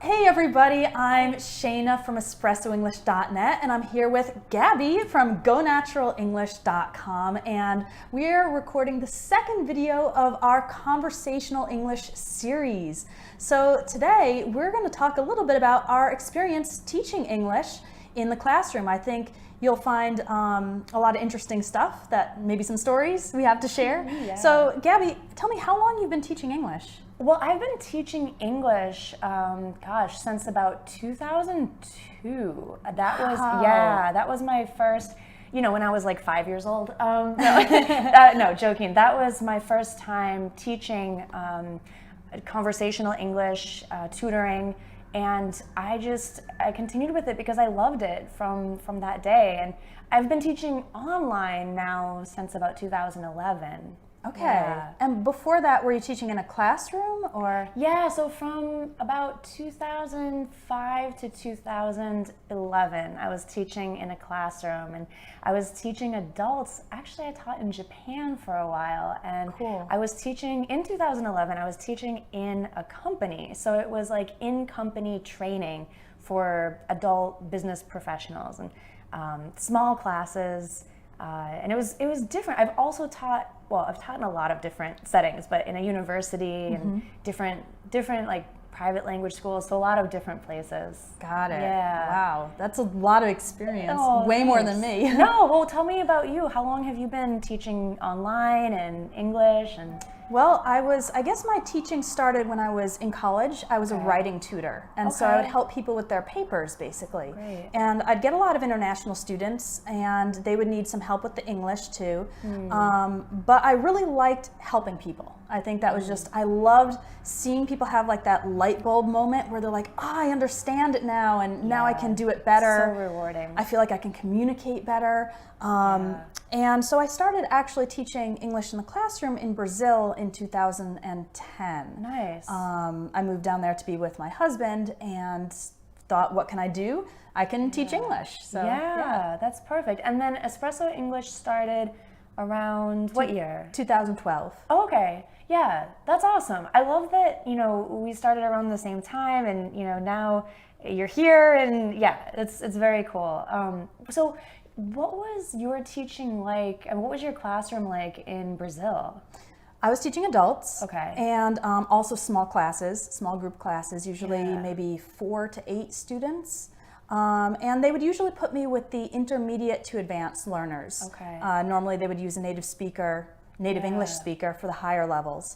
Hey everybody, I'm Shayna from EspressoEnglish.net and I'm here with Gabby from GoNaturalEnglish.com, and we're recording the second video of our Conversational English series. So today we're going to talk a little bit about our experience teaching English in the classroom. I think you'll find a lot of interesting stuff, that maybe some stories we have to share. Yeah. So Gabby, tell me how long you've been teaching English. Well, I've been teaching English, since about 2002. That was my first, when I was like 5 years old. No, joking. That was my first time teaching conversational English, tutoring, and I continued with it because I loved it from that day. And I've been teaching online now since about 2011. Okay. Yeah. And before that, were you teaching in a classroom or? Yeah, so from about 2005 to 2011, I was teaching in a classroom, and I was teaching adults. Actually, I taught in Japan for a while, and Cool. I was teaching in 2011, I was teaching in a company. So it was like in-company training for adult business professionals, and small classes. And it was different. I've also taught, I've taught in a lot of different settings, but in a university and different like private language schools, so a lot of different places. Got it. Yeah. Wow, that's a lot of experience. Oh, Way more thanks. than me. No, well, tell me about you. How long have you been teaching online and English and? Well, I guess my teaching started when I was in college. I was a writing tutor, and so I would Okay. help people with their papers, basically. Great. And I'd get a lot of international students, and they would need some help with the English too. But I really liked helping people. I think that was I loved seeing people have like that light bulb moment where they're like, oh, I understand it now, and now I can do it better. So rewarding. I feel like I can communicate better. And so I started actually teaching English in the classroom in Brazil in 2010. Nice. I moved down there to be with my husband and thought, what can I do? I can teach English. So yeah, that's perfect. And then Espresso English started around what year? 2012. Oh, okay. Yeah, that's awesome. I love that, we started around the same time, and, now you're here, and yeah, it's very cool. So what was your teaching like, and what was your classroom like in Brazil? I was teaching adults. Okay. And also small classes, small group classes, usually Yeah. maybe 4 to 8 students. And they would usually put me with the intermediate to advanced learners. Okay. Normally they would use a native English speaker for the higher levels.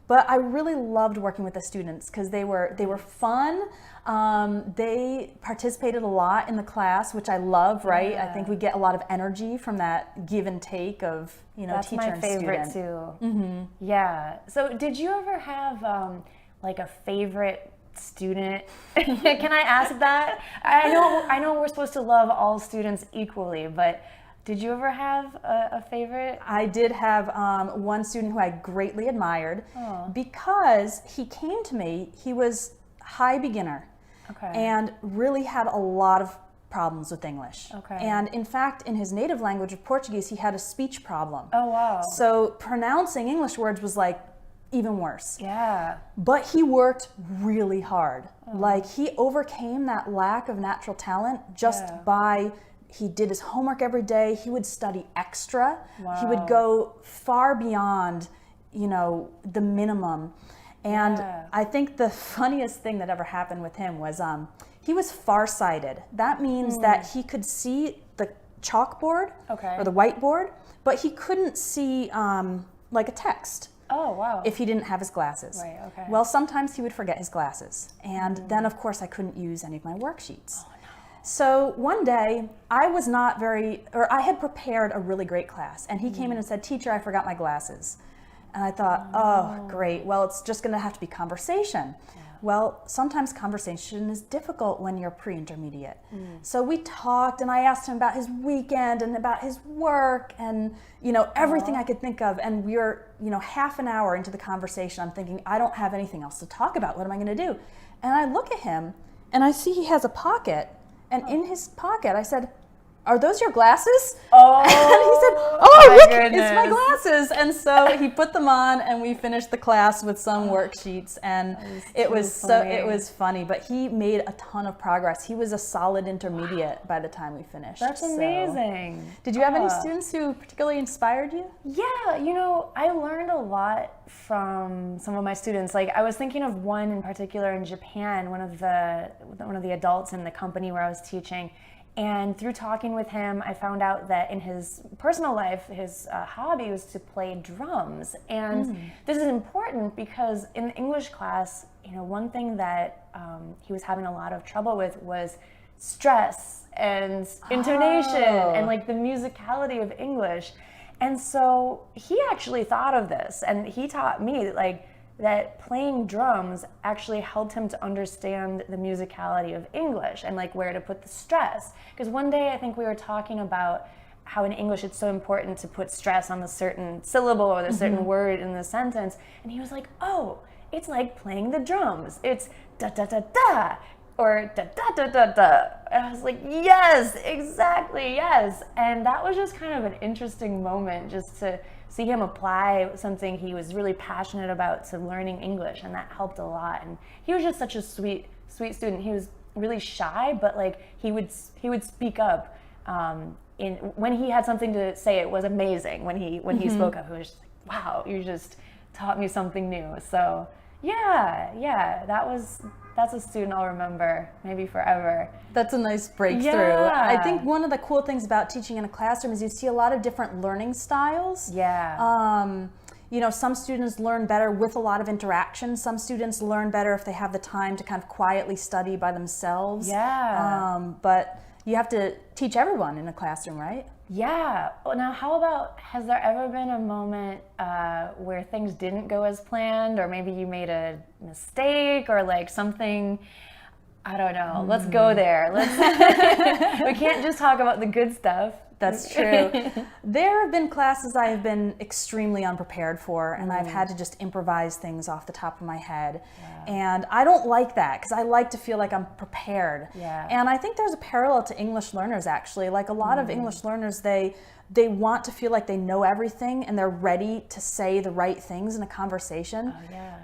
But I really loved working with the students because they were fun. They participated a lot in the class, which I love, right? Yeah. I think we get a lot of energy from that give and take of, That's teacher my and favorite student. too. Yeah. So did you ever have like a favorite student? Can I ask that? I know we're supposed to love all students equally, but did you ever have a favorite? I did have one student who I greatly admired because he came to me, he was high beginner and really had a lot of problems with English. Okay. And in fact, in his native language of Portuguese, he had a speech problem. Oh, wow. So pronouncing English words was like even worse. Yeah. But he worked really hard. Like he overcame that lack of natural talent just by, he did his homework every day. He would study extra. Wow. He would go far beyond, the minimum. And I think the funniest thing that ever happened with him was he was farsighted. That means that he could see the chalkboard or the whiteboard, but he couldn't see like a text. Oh, wow. If he didn't have his glasses. Right, okay. Well, sometimes he would forget his glasses. And then, of course, I couldn't use any of my worksheets. Oh, no. So one day, I had prepared a really great class. And he came in and said, "Teacher, I forgot my glasses." And I thought, oh, great. Well, it's just going to have to be conversation. Yeah. Well, sometimes conversation is difficult when you're pre-intermediate. So we talked, and I asked him about his weekend and about his work and, everything I could think of. And we were, half an hour into the conversation, I'm thinking, I don't have anything else to talk about. What am I going to do? And I look at him, and I see he has a pocket. And in his pocket, I said, are those your glasses? Oh, And he said, oh, my look, it's my goodness. glasses. And so he put them on, and we finished the class with some worksheets, and it was funny. But he made a ton of progress. He was a solid intermediate by the time we finished. That's So- amazing. Did you have any students who particularly inspired you? Yeah, you know, I learned a lot from some of my students. Like, I was thinking of one in particular in Japan, one of the adults in the company where I was teaching. And through talking with him, I found out that in his personal life, his hobby was to play drums. And this is important because in the English class, you know, one thing that he was having a lot of trouble with was stress and intonation and like the musicality of English. And so he actually thought of this, and he taught me like that playing drums actually helped him to understand the musicality of English and like where to put the stress. Because one day I think we were talking about how in English it's so important to put stress on the certain syllable or the certain word in the sentence. And he was like, oh, it's like playing the drums. It's da da da da or da da da da da. And I was like, yes, exactly, yes. And that was just kind of an interesting moment just to see him apply something he was really passionate about to learning English, and that helped a lot. And he was just such a sweet student. He was really shy, but like he would speak up when he had something to say. It was amazing when he spoke up. It was just like, wow, you just taught me something new. So yeah, that's a student I'll remember maybe forever. That's a nice breakthrough. Yeah. I think one of the cool things about teaching in a classroom is you see a lot of different learning styles. Yeah. You know, some students learn better with a lot of interaction. Some students learn better if they have the time to kind of quietly study by themselves. Yeah. But you have to teach everyone in a classroom, right? Yeah. Well, now, how about, has there ever been a moment where things didn't go as planned, or maybe you made a mistake, or like something, I don't know. Let's go there. We can't just talk about the good stuff. That's true. There have been classes I have been extremely unprepared for, and I've had to just improvise things off the top of my head. And I don't like that, because I like to feel like I'm prepared. Yeah. And I think there's a parallel to English learners, actually. Like a lot of English learners, they want to feel like they know everything, and they're ready to say the right things in a conversation.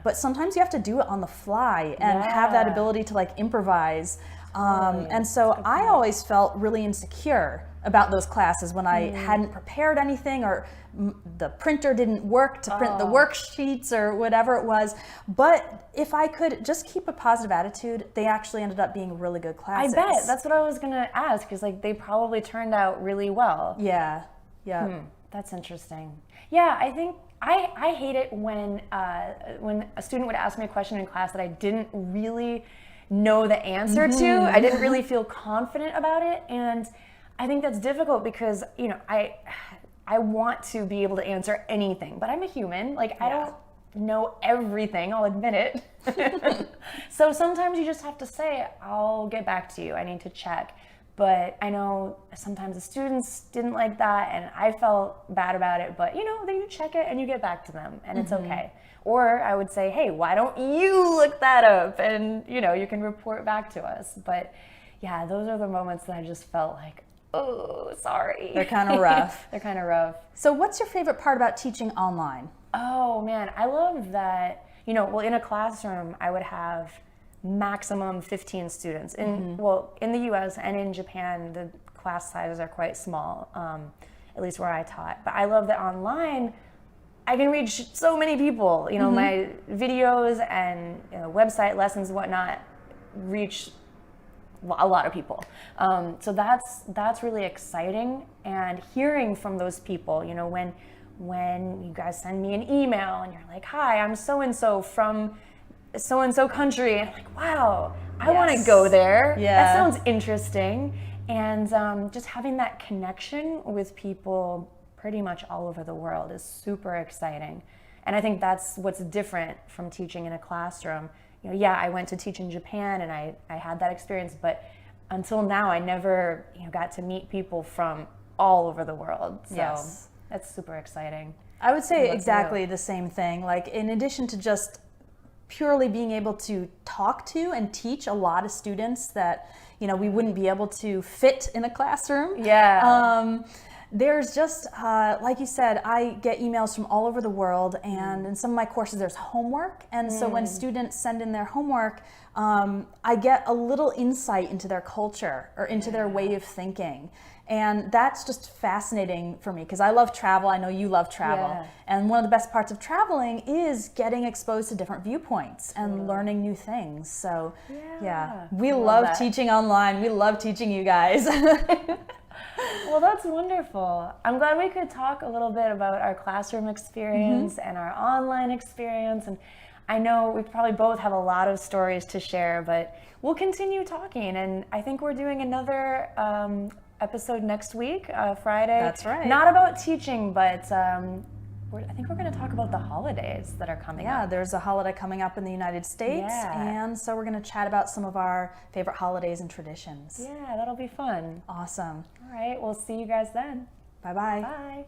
But sometimes you have to do it on the fly and have that ability to like improvise. And so I always felt really insecure about those classes when I hadn't prepared anything, or the printer didn't work to print the worksheets or whatever it was. But if I could just keep a positive attitude, they actually ended up being really good classes. I bet. That's what I was going to ask, because like they probably turned out really well. Yeah. That's interesting. Yeah, I think I hate it when a student would ask me a question in class that I didn't really know the answer to. I didn't really feel confident about it, and I think that's difficult because, you know, I want to be able to answer anything, but I'm a human. Like, I don't know everything, I'll admit it. So sometimes you just have to say, I'll get back to you, I need to check. But I know sometimes the students didn't like that, and I felt bad about it, but you know, then you check it and you get back to them, and it's okay. Or I would say, hey, why don't you look that up? And you know, you can report back to us. But yeah, those are the moments that I just felt like, oh, sorry. They're kind of rough. They're kind of rough. So what's your favorite part about teaching online? Oh man, I love that, you know, well, in a classroom, I would have maximum 15 students. Well, in the US and in Japan, the class sizes are quite small, at least where I taught. But I love that online, I can reach so many people. You know, my videos and website lessons and whatnot reach a lot of people. So that's really exciting. And hearing from those people, you know, when you guys send me an email and you're like, hi, I'm so-and-so from so-and-so country, and I'm like, wow, I want to go there. That sounds interesting. And just having that connection with people pretty much all over the world is super exciting. And I think that's what's different from teaching in a classroom. You know, yeah, I went to teach in Japan and I had that experience, but until now I never got to meet people from all over the world. So that's super exciting. I would say exactly the same thing. Like, in addition to just purely being able to talk to and teach a lot of students that, you know, we wouldn't be able to fit in a classroom. Yeah. There's just, like you said, I get emails from all over the world, and in some of my courses there's homework, and so when students send in their homework, I get a little insight into their culture or into their way of thinking. And that's just fascinating for me because I love travel. I know you love travel. Yeah. And one of the best parts of traveling is getting exposed to different viewpoints and learning new things. So yeah, we love that. teaching online. We love teaching you guys. Well, that's wonderful. I'm glad we could talk a little bit about our classroom experience and our online experience. And I know we probably both have a lot of stories to share, but we'll continue talking. And I think we're doing another episode next week, Friday. That's right. Not about teaching, but I think we're going to talk about the holidays that are coming Yeah, up. there's a holiday coming up in the United States, Yeah. and so we're going to chat about some of our favorite holidays and traditions. Yeah, that'll be fun. Awesome. All right, we'll see you guys then. Bye-bye. Bye.